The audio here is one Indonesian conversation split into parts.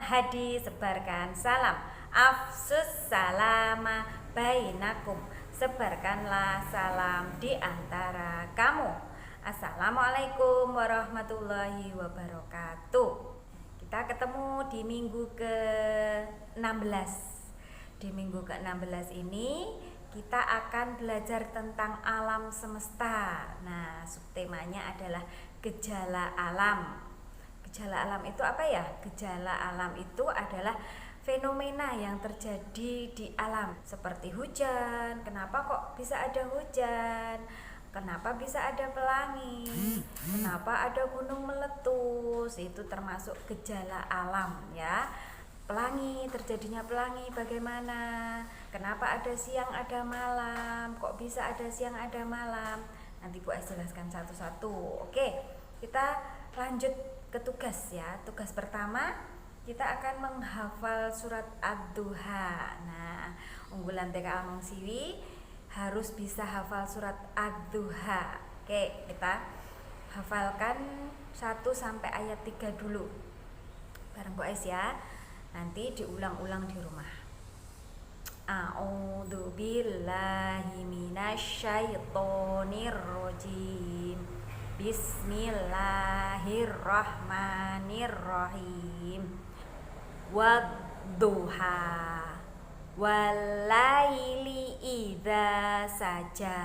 hadi, sebarkan salam. Afsus salama bainakum, sebarkanlah salam di antara kamu. Assalamualaikum warahmatullahi wabarakatuh. Kita ketemu di minggu ke-16. Di minggu ke-16 ini kita akan belajar tentang alam semesta. Nah, subtemanya adalah gejala alam. Gejala alam itu apa ya? Gejala alam itu adalah fenomena yang terjadi di alam, seperti hujan. Kenapa kok bisa ada hujan? Kenapa bisa ada pelangi? Kenapa ada gunung meletus? Itu termasuk gejala alam ya. Pelangi, terjadinya pelangi bagaimana? Kenapa ada siang ada malam? Kok bisa ada siang ada malam? Nanti Bu Ais jelaskan satu-satu. Oke, kita lanjut ke tugas ya. Tugas pertama kita akan menghafal surat Ad-Duha. Nah, unggulan TK Among Siwi harus bisa hafal surat Ad-Duha. Oke, kita hafalkan 1 sampai ayat 3 dulu bareng Bu Ais ya. Nanti diulang-ulang di rumah. A'udzu billahi minasyaitonir rajim. Bismillahirrahmanirrahim. Wadduha walaili idza saja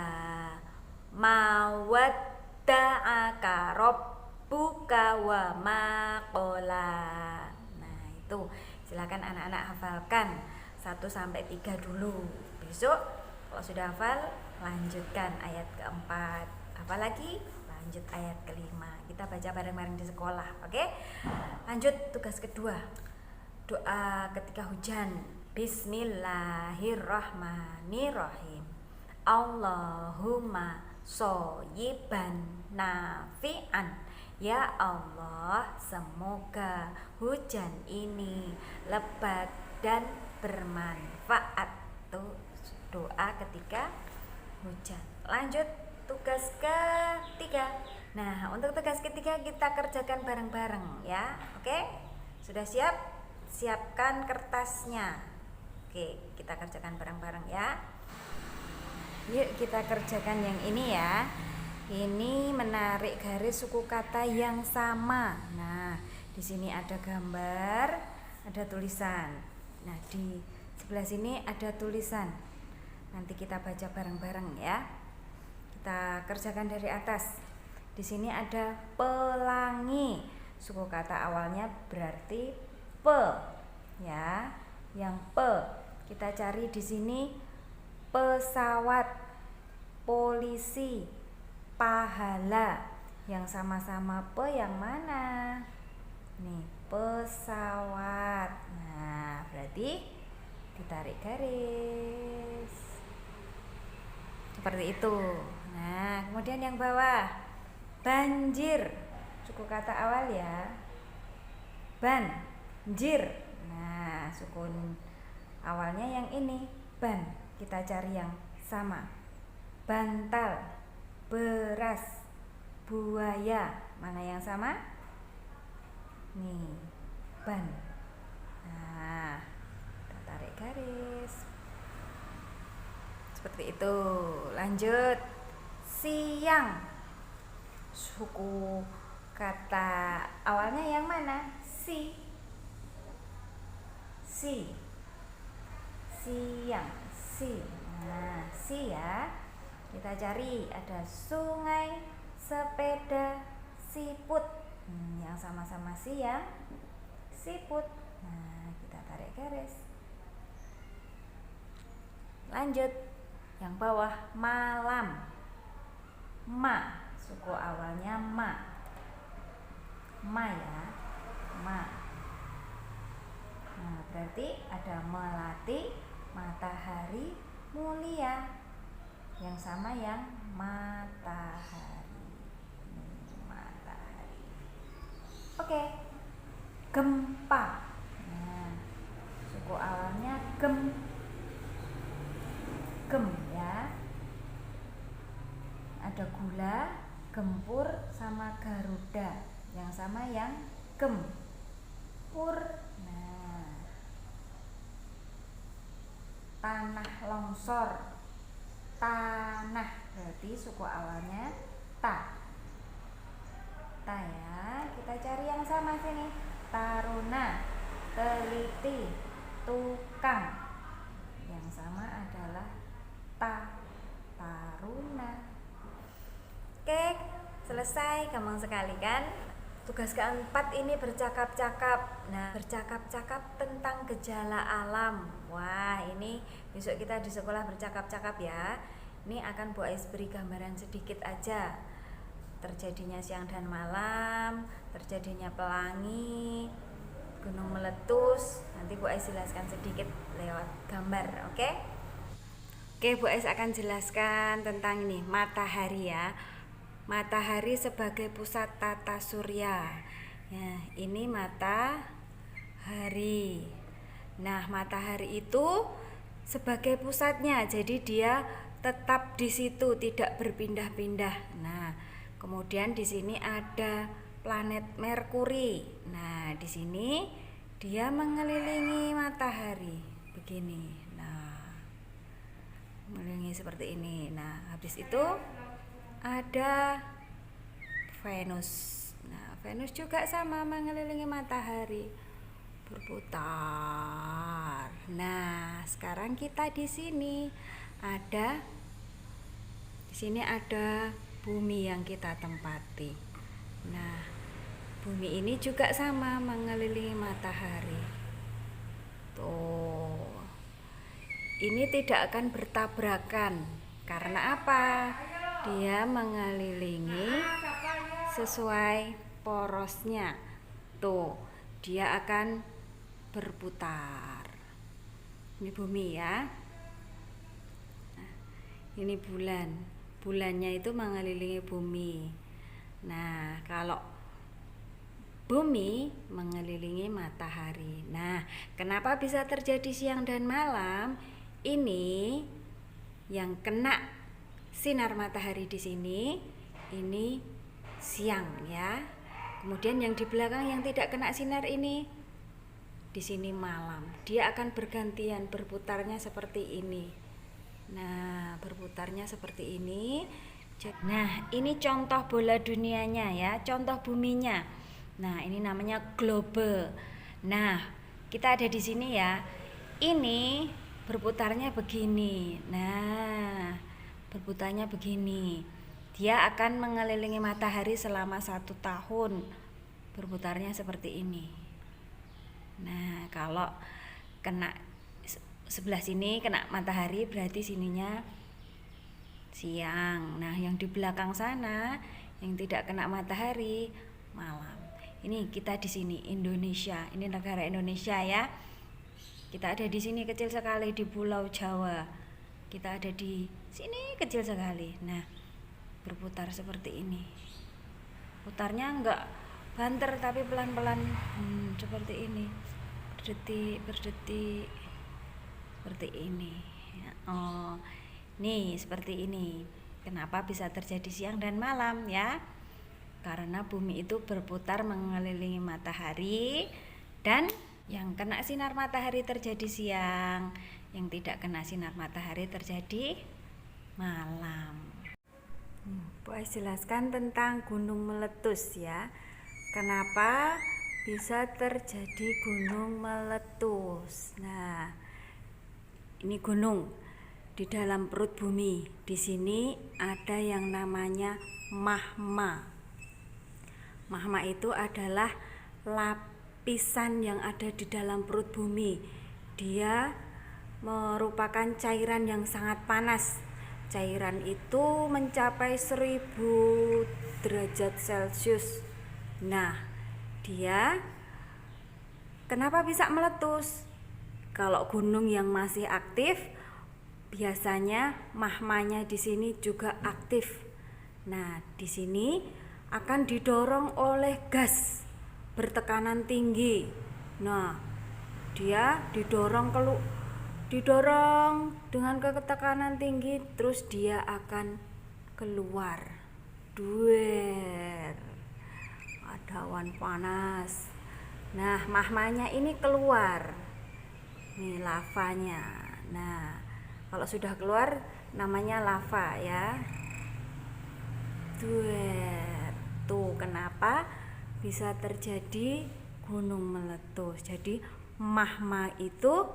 ma wadda'aka rabbuka wa ma qala. Nah, itu silakan anak-anak hafalkan 1 sampai 3 dulu. Besok kalau sudah hafal lanjutkan ayat keempat. Apalagi lanjut ayat kelima. Kita baca bareng-bareng di sekolah, oke? Lanjut tugas kedua. Doa ketika hujan. Bismillahirrahmanirrahim. Allahumma shoyiban nafi'an. Ya Allah, semoga hujan ini lebat dan bermanfaat. Tuh doa ketika hujan. Lanjut tugas ketiga. Nah, untuk tugas ketiga kita kerjakan bareng-bareng ya. Oke? Sudah siap? Siapkan kertasnya. Oke, kita kerjakan bareng-bareng ya. Yuk kita kerjakan yang ini ya. Ini menarik garis suku kata yang sama. Nah, di sini ada gambar, ada tulisan. Nah, di sebelah sini ada tulisan. Nanti kita baca bareng-bareng ya. Kita kerjakan dari atas. Di sini ada pelangi. Suku kata awalnya berarti pe. Ya, yang pe. Kita cari di sini pesawat, polisi, pahala. Yang sama-sama pe yang mana? Nih, pesawat. Nah, berarti ditarik garis seperti itu. Nah, kemudian yang bawah banjir, suku kata awal ya, banjir. Nah, sukun awalnya yang ini ban. Kita cari yang sama. Bantal, beras, buaya. Mana yang sama? Nih, ban. Nah, kita tarik garis seperti itu. Lanjut. Siang, suku kata awalnya yang mana? Si. Siang, si. Nah, si ya. Kita cari ada sungai, sepeda, siput. Yang sama-sama siang, siput. Nah, kita tarik garis. Lanjut. Yang bawah malam. Ma, suku awalnya ma. Ma ya. Ma. Nah, berarti ada melati, matahari, mulia. Yang sama yang matahari. Matahari. Oke. Gempa. Nah, suku awalnya gem ya. Ada gula, gempur sama garuda. Yang sama yang gempur. Nah, tanah longsor. Tanah berarti suku awalnya ta. Ta ya. Kita cari yang sama sini. Taruna, teliti, tukang. Yang sama adalah taruna. Oke, selesai, gampang sekali kan? Tugas keempat ini bercakap-cakap. Nah, bercakap-cakap tentang gejala alam. Wah, ini besok kita di sekolah bercakap-cakap ya. Ini akan Bu Ais beri gambaran sedikit aja. Terjadinya siang dan malam, terjadinya pelangi, gunung meletus. Nanti Bu Ais jelaskan sedikit lewat gambar, oke? Oke, Bu Ais akan jelaskan tentang ini, matahari ya. Matahari sebagai pusat tata surya. Ya, ini matahari. Nah, matahari itu sebagai pusatnya, jadi dia tetap di situ, tidak berpindah-pindah. Nah, kemudian di sini ada planet Merkuri. Nah, di sini dia mengelilingi matahari begini. Nah, mengelilingi seperti ini. Nah, habis itu ada Venus. Nah, Venus juga sama mengelilingi matahari, berputar. Nah, sekarang kita di sini ada bumi yang kita tempati. Nah, bumi ini juga sama mengelilingi matahari. Tuh. Ini tidak akan bertabrakan. Karena apa? Dia mengelilingi sesuai porosnya. Tuh, dia akan berputar. Ini bumi ya. Nah, ini bulan. Bulannya itu mengelilingi bumi. Nah, kalau bumi mengelilingi matahari. Nah, kenapa bisa terjadi siang dan malam? Ini yang kena sinar matahari di sini, ini siang ya. Kemudian yang di belakang yang tidak kena sinar ini, di sini malam. Dia akan bergantian berputarnya seperti ini. Nah, berputarnya seperti ini. Nah, ini contoh bola dunianya ya, contoh buminya. Nah, ini namanya globe. Nah, kita ada di sini ya. Ini berputarnya begini. Nah, berputarnya begini. Dia akan mengelilingi matahari selama 1 tahun. Berputarnya seperti ini. Nah, kalau kena sebelah sini kena matahari berarti sininya siang. Nah, yang di belakang sana yang tidak kena matahari malam. Ini kita di sini Indonesia. Ini negara Indonesia ya. Kita ada di sini kecil sekali di Pulau Jawa. Kita ada di sini kecil sekali. Nah, berputar seperti ini. Putarnya enggak banter tapi pelan-pelan seperti ini. Berdetik seperti ini. Oh, nih seperti ini. Kenapa bisa terjadi siang dan malam ya? Karena bumi itu berputar mengelilingi matahari, dan yang kena sinar matahari terjadi siang, yang tidak kena sinar matahari terjadi malam. Bu Ais jelaskan tentang gunung meletus ya. Kenapa bisa terjadi gunung meletus? Nah, ini gunung di dalam perut bumi. Di sini ada yang namanya magma. Magma itu adalah lapisan yang ada di dalam perut bumi. Dia merupakan cairan yang sangat panas. Cairan itu mencapai 1000 derajat Celcius. Nah, dia kenapa bisa meletus? Kalau gunung yang masih aktif, biasanya magmanya di sini juga aktif. Nah, di sini akan didorong oleh gas bertekanan tinggi. Nah, dia didorong dengan ketekanan tinggi, terus dia akan keluar. Duer. Ada awan panas. Nah, magmanya ini keluar. Nih lavanya. Nah, kalau sudah keluar namanya lava ya. Tuh kenapa bisa terjadi gunung meletus. Jadi magma itu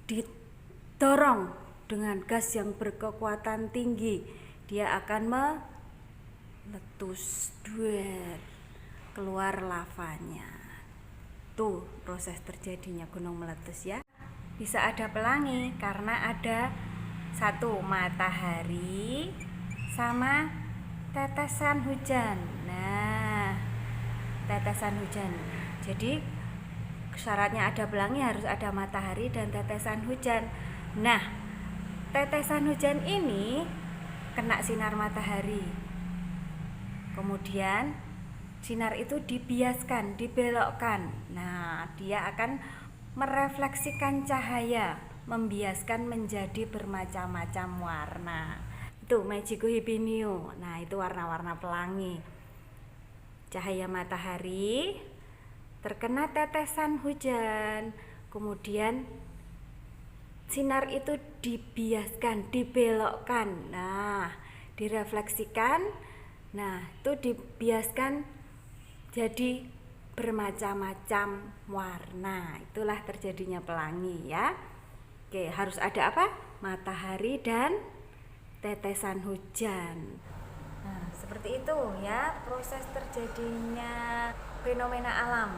didorong dengan gas yang berkekuatan tinggi, dia akan meletus, keluar lavanya. Tuh proses terjadinya gunung meletus ya. Bisa ada pelangi karena ada satu matahari sama tetesan hujan. Nah, tetesan hujan. Jadi syaratnya ada pelangi harus ada matahari dan tetesan hujan. Nah, tetesan hujan ini kena sinar matahari. Kemudian sinar itu dibiaskan, dibelokkan. Nah, dia akan merefleksikan cahaya, membiaskan menjadi bermacam-macam warna. Itu Magico Hibinio. Nah, itu warna-warna pelangi. Cahaya matahari terkena tetesan hujan, kemudian sinar itu dibiaskan, dibelokkan. Nah, direfleksikan. Nah, itu dibiaskan jadi bermacam-macam warna. Itulah terjadinya pelangi ya. Oke, harus ada apa? Matahari dan tetesan hujan. Nah, seperti itu ya proses terjadinya fenomena alam.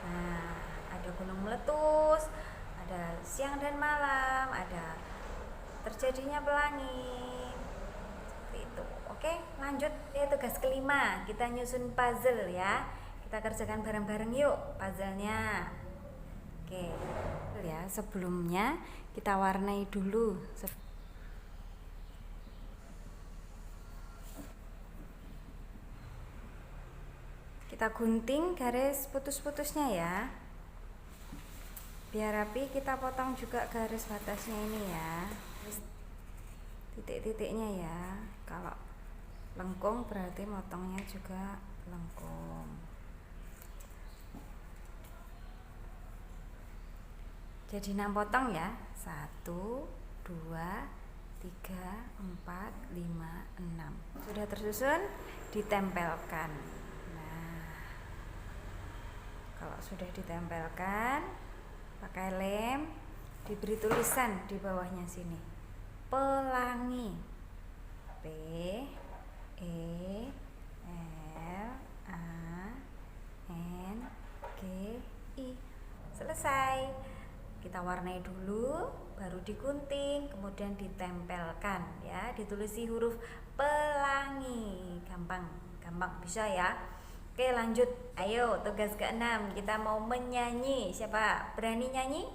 Nah, ada gunung meletus, ada siang dan malam, ada terjadinya pelangi. Seperti itu. Oke, lanjut ya tugas kelima. Kita nyusun puzzle ya. Kita kerjakan bareng-bareng yuk puzzle-nya. Oke, ya sebelumnya kita warnai dulu. Kita gunting garis putus-putusnya ya, biar rapi. Kita potong juga garis batasnya ini ya, titik-titiknya ya. Kalau lengkung berarti motongnya juga lengkung. Jadi 6 potong ya, 1, 2, 3, 4, 5, 6. Sudah tersusun, ditempelkan. Kalau sudah ditempelkan pakai lem, diberi tulisan di bawahnya sini, pelangi, P E L A N G I. Selesai. Kita warnai dulu, baru digunting, kemudian ditempelkan ya, ditulisi huruf pelangi. Gampang bisa ya. Oke, lanjut. Ayo, tugas ke-6. Kita mau menyanyi. Siapa berani nyanyi?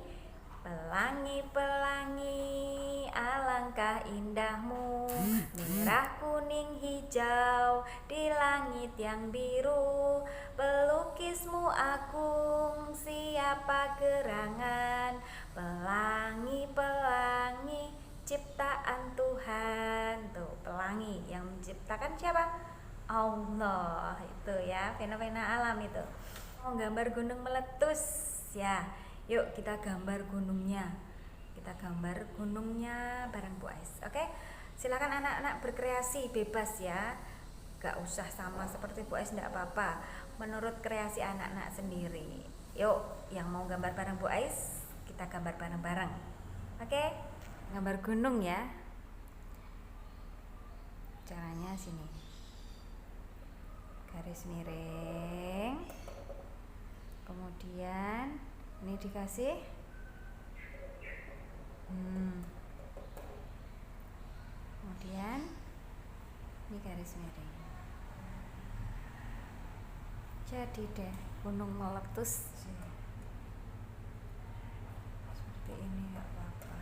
Pelangi, pelangi, alangkah indahmu, merah, kuning, hijau, di langit yang biru. Pelukismu agung, siapa gerangan? Pelangi, pelangi, ciptaan Tuhan. Tuh, pelangi yang menciptakan siapa? Allah. Itu ya, fenomena alam itu. Mau gambar gunung meletus ya, yuk kita gambar gunungnya. Kita gambar gunungnya bareng Bu Ais. Oke, silakan anak-anak berkreasi bebas ya, gak usah sama seperti Bu Ais, enggak apa-apa, menurut kreasi anak-anak sendiri. Yuk, yang mau gambar bareng Bu Ais, kita gambar bareng-bareng. Oke, gambar gunung ya. Caranya sini, garis miring, kemudian ini dikasih kemudian ini garis miring. Jadi deh gunung meletus seperti ini, gak apa-apa.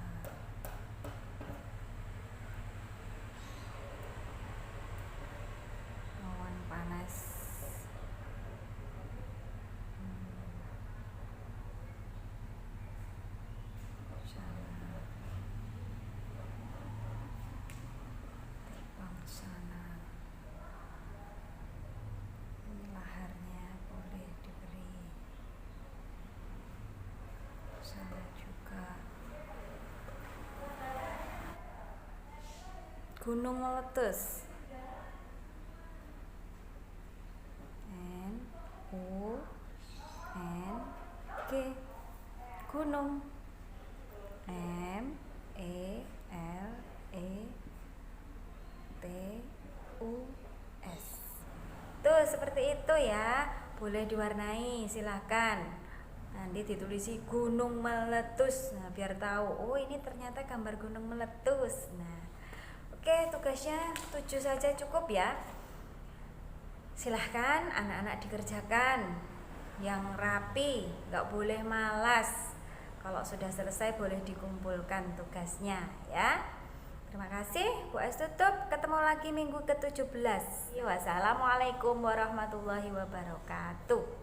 Awan panas. Sana juga gunung meletus. N U N G, gunung. M E L E T U S. Tuh seperti itu ya. Boleh diwarnai, silahkan. Nanti ditulisi gunung meletus. Nah, biar tahu, oh ini ternyata gambar gunung meletus. Nah, oke, tugasnya 7 saja cukup ya. Silahkan anak-anak dikerjakan yang rapi, nggak boleh malas. Kalau sudah selesai boleh dikumpulkan tugasnya ya. Terima kasih, Bu Es tutup. Ketemu lagi minggu ke-17. Wassalamualaikum warahmatullahi wabarakatuh.